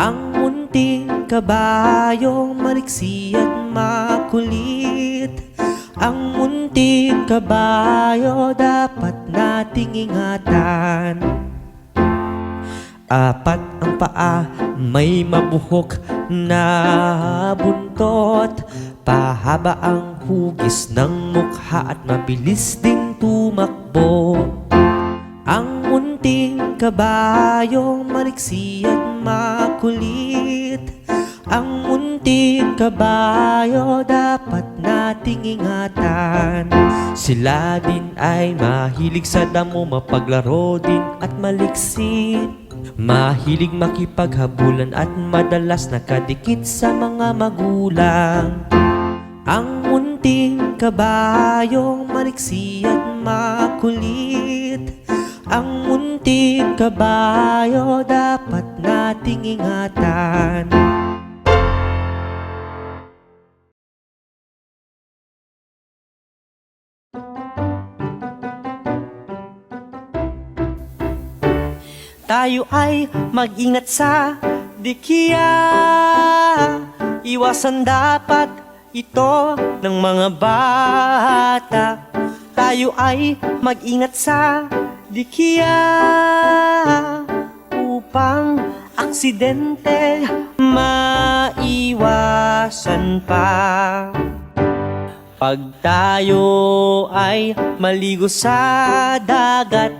Ang munting kabayong maliksi at makulit. Ang munting kabayo dapat nating ingatan. Apat ang paa, may mabuhok na buntot. Pahaba ang hugis ng mukha at mabilis ding tumakbo. Ang munting kabayong maliksi at makulit. Ang munting kabayo dapat nating ingatan. Sila din ay mahilig sa damo, mapaglaro din at maliksit. Mahilig makipaghabulan at madalas nakadikit sa mga magulang. Ang munting kabayong maliksi at makulit. Ang munting kabayo dapat nating ingatan. Tayo ay mag-ingat sa dikiya. Iwasan dapat ito ng mga bata. Tayo ay mag-ingat sa dikiya upang aksidente maiwasan pa. Pag tayo ay maligo sa dagat,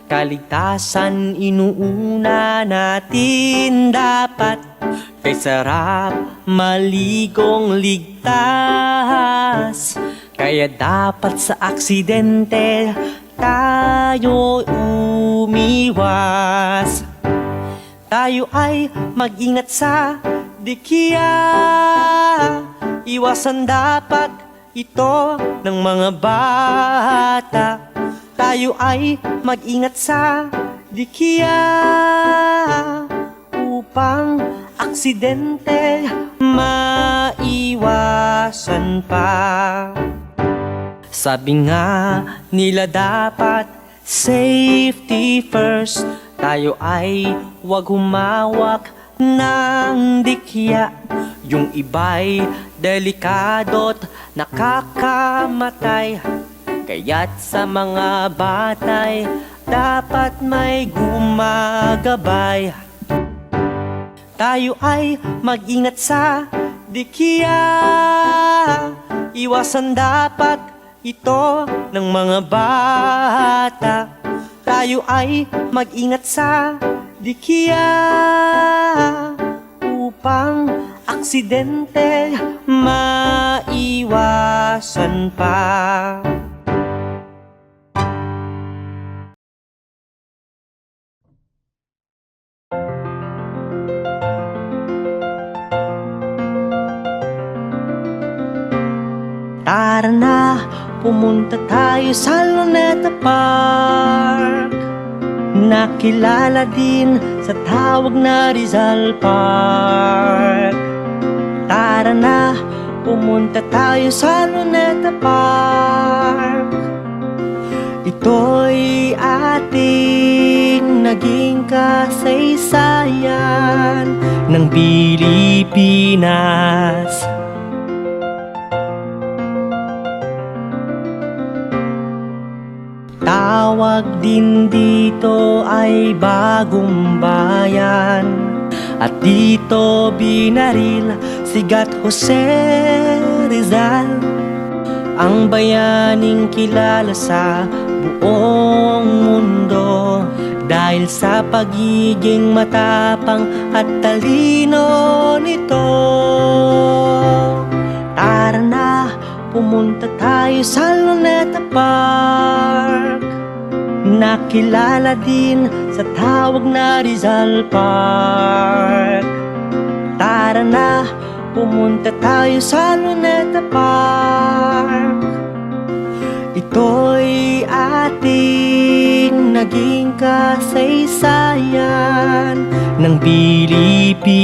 kaligtasan inuuna natin dapat. Kay sarap maligong ligtas, kaya dapat sa aksidente tayo umiwas. Tayo ay mag-ingat sa dikiya. Iwasan dapat ito ng mga bata. Tayo ay mag-ingat sa dikiya upang aksidente maiwasan pa. Sabi nga nila dapat safety first. Tayo ay huwag humawak ng dikiya. Yung iba'y delikado't nakakamatay. Kaya't sa mga batay dapat may gumagabay. Tayo ay mag-ingat sa dikiya. Iwasan dapat ito ng mga bata. Tayo ay mag-ingat sa dikiya upang aksidente maiwasan pa. Tara na, pumunta tayo sa Luneta Park. Nakilala din sa tawag na Rizal Park. Tara na, pumunta tayo sa Luneta Park. Ito'y ating naging kasaysayan ng Pilipinas. Tawag din dito ay Bagong Bayan, at dito binaril si Gat Jose Rizal, ang bayaning kilala sa buong mundo dahil sa pagiging matapang at talino nito. Tara na, pumunta tayo sa Luneta Park. Nakilala din sa tawag na Rizal Park. Tara na, pumunta tayo sa Luneta Park. Ito'y ating naging kasaysayan ng Pilipinas.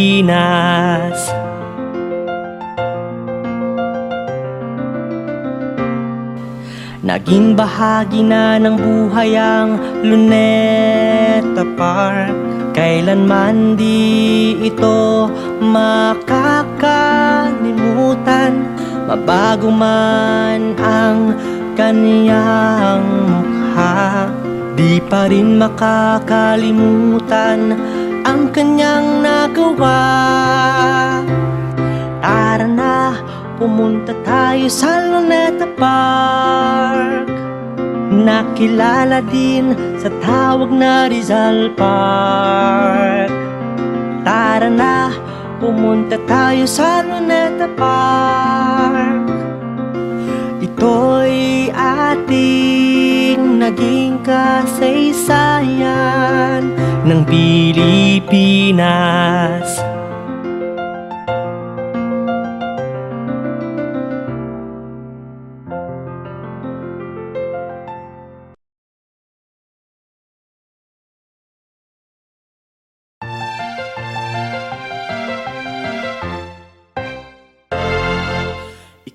Naging bahagi na ng buhay ang Luneta Park, Kailanman di ito makakalimutan, mabago man ang kaniyang mukha. Di pa rin makakalimutan ang kanyang nagawa. Tara na, pumunta tayo sa Luneta Park, nakilala din sa tawag na Rizal Park. Tara na, pumunta tayo sa Luneta Park. Ito'y ating naging kasaysayan ng Pilipinas.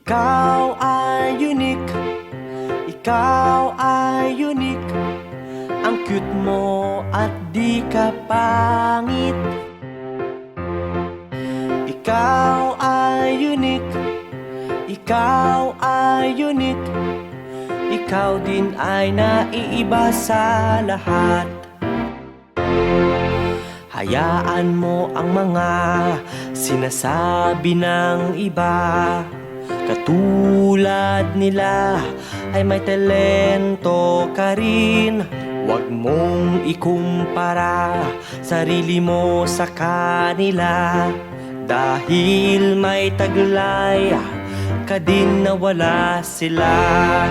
Ikaw ay unique, ikaw ay unique. Ang cute mo at di ka pangit. Ikaw ay unique, ikaw ay unique. Ikaw din ay naiiba sa lahat. Hayaan mo ang mga sinasabi ng iba. Katulad nila ay may talento ka rin. Huwag mong ikumpara sarili mo sa kanila, dahil may taglay ka din na wala sila.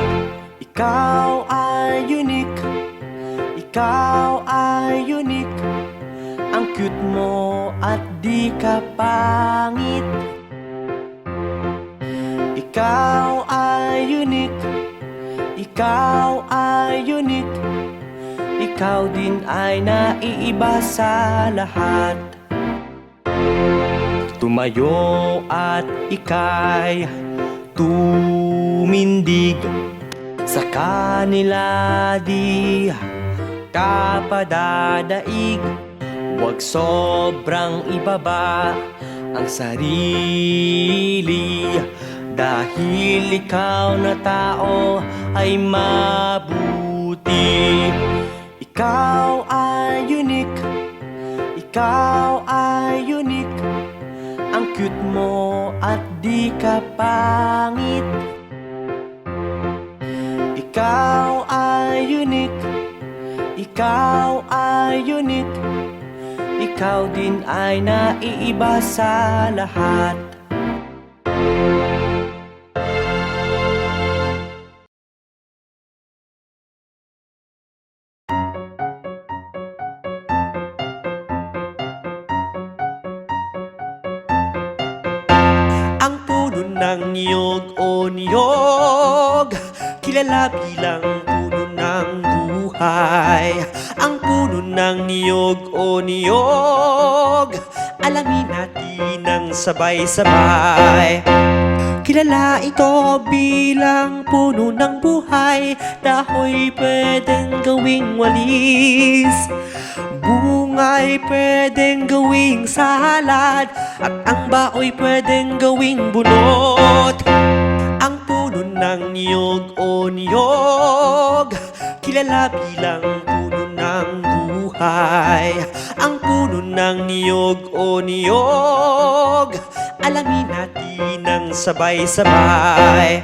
Ikaw ay unique, ikaw ay unique. Ang cute mo at di ka pangit. Ikaw ay unique, ikaw ay unique. Ikaw din ay naiiba sa lahat. Tumayo at ika'y tumindig, sa kanila di ka padadaig. Huwag sobrang ibaba ang sarili, dahil ikaw na tao ay mabuti. Ikaw ay unique, ikaw ay unique. Ang cute mo at di ka pangit. Ikaw ay unique, ikaw ay unique. Ikaw din ay naiiba sa lahat. Ang puno ng niyog o niyog, kilala bilang puno ng buhay. Ang puno ng niyog o niyog, alamin natin ng sabay-sabay. Kilala ito bilang puno ng buhay. Dahoy pwedeng gawing walis, bungay pwedeng gawing salad, at ang baoy pwedeng gawing bunot. Ang puno ng niyog o niyog, kilala bilang puno ng buhay. Ang puno ng niyog o niyog, alamin natin ng sabay-sabay.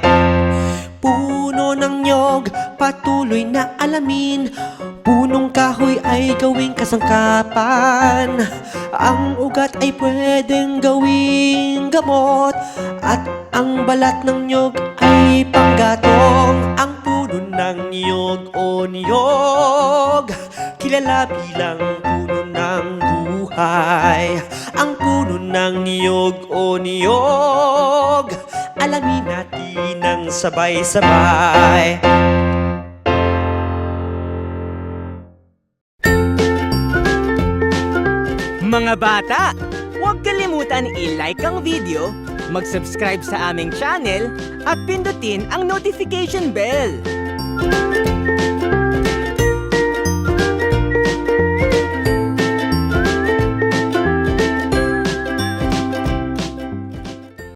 Puno ng niyog, patuloy na alamin. Punong kahoy ay gawing kasangkapan. Ang ugat ay pwedeng gawing gamot, at ang balat ng niyog ay panggatong. Ang puno ng niyog o niyog, kilala bilang puno ng buhay. Ang puno ng niyog o niyog, alamin natin ng sabay-sabay. Mga bata, huwag kalimutan i-like ang video, mag-subscribe sa aming channel, at pindutin ang notification bell.